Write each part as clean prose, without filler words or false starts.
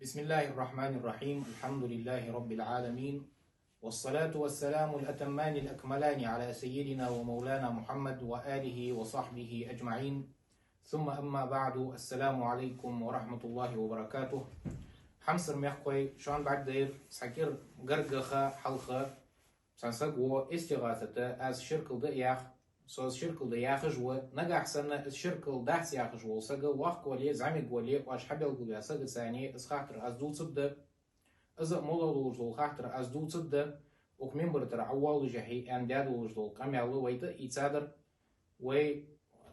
بسم الله الرحمن الرحيم. الحمد لله رب العالمين، والصلاة والسلام الأتمان الأكملان على سيدنا ومولانا محمد وآله وصحبه أجمعين، ثم أما بعد. السلام عليكم ورحمة الله وبركاته. حمصر ميخوي شان بعد دير سحكير غرغخة حلقة سنسقو استغاثة از شركل دقياخ سوز شركل دقياخ جوا نجح سنة الشركل دحس ياخ جوا سجا وقت ولي زعمي ولي واش حبل جوا سجا ثاني اس خاطر از دول صد از مولا دول خاطر از دول صد وكمين برتر عوال جهي ان دادول دول كم يعلو ويتا يتصادر وي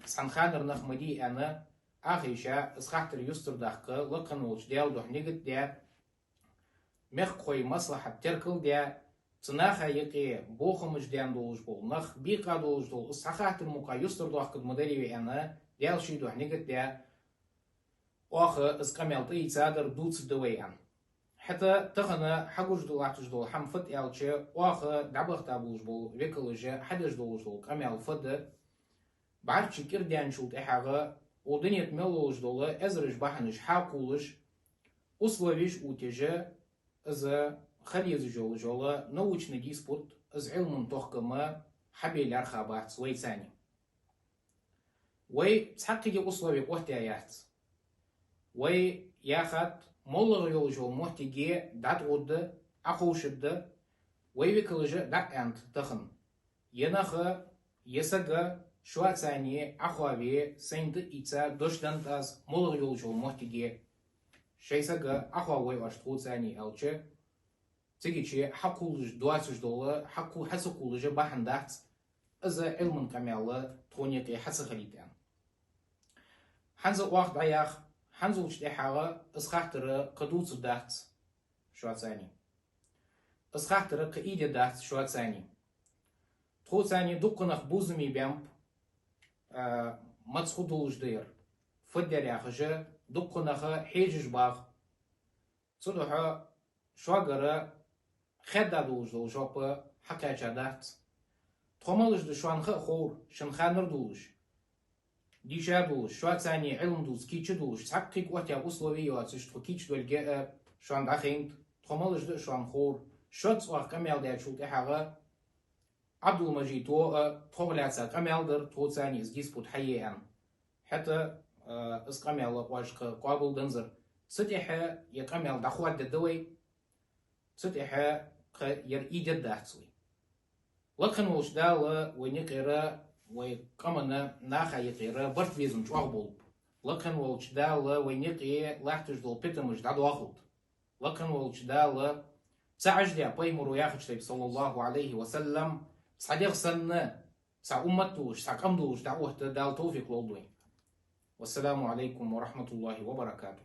سنخانر نخمدي انا اخيشا اس خاطر يستر دحق لقن وش ديال دوح نيجت ديا مخ خوي مصلحة تركل ديا تناخا يقي بوخمش ديان دولش بول نخ بيقا دولش دول الصحات المقا يستر دوح قد مدري انا ديال شي دوح نيجت ديا واخ اسقاميل تي تصادر دوتس دويان حتى تخنا حقوش دول عتش دول حم فت يالشي واخ دعبخ تابولش بول ويكلوجي حدش دولش دول كاميل فد بعد شكر ديان شوت احاغا ودنيا ملوش دول ازرش بحنش حاقولش условиш утеже за خليز جولا نوچنا ديسبوت از علم تحكم حبيل ارخابات سوي ثاني وي تحقق условي قوتيات وي ياخد مولغ يولجو محتاجي دات غد اخوشد وي وكلجه دات انت تخن ينخ يسغ شو ثاني اخوابي سنت ايتا دوشدنت از مولغ يولجو محتاجي شيسغ اخواوي واش تقول ثاني الچه تيجي حقولج دواتش دولا حقو حسقولج بحندات از علم كامل تونيقي حسخليتان حنز واحد عياخ حنزوش دي حاغا اسخاطر قدوت دات شو ثاني اسخاطر قيده دات شو ثاني تخو ثاني دقنخ بوزمي بامب متصخدولج دير فدر ياخجه دقنخ حيجج باغ صدوحا شواغر خدا دوج دو جوب حكاجا دات تخمالج دو شوانخ خور شنخانر دوج ديشا دوج شو ثاني علم دوز كيتش دوج تحقق واتيا условия تشتو كيتش دولجا شوان داخينت تخمالج دو شوان خور شوت واخ كامل ديال شوت احاغا عبد المجيد تو تخملاتسا كامل در تو ثاني از ديسبوت حيان حتى اس كامل واش قابل دنزر ستيحه يا كامل دخوات دوي ستيحه ير ايدت داتسوي لكن وش دال وينقرا ويقمنا ناخا يقرا برت فيزم شوغبول لكن وش دال وينقي لاحتج دول بيتمش داد واخد لكن وش دال سعجديا بيمرو ياخد صلى الله عليه وسلم صديق سنة سا أمتوش سا قمدوش دعوه دال توفيق لولدوين. والسلام عليكم ورحمة الله وبركاته.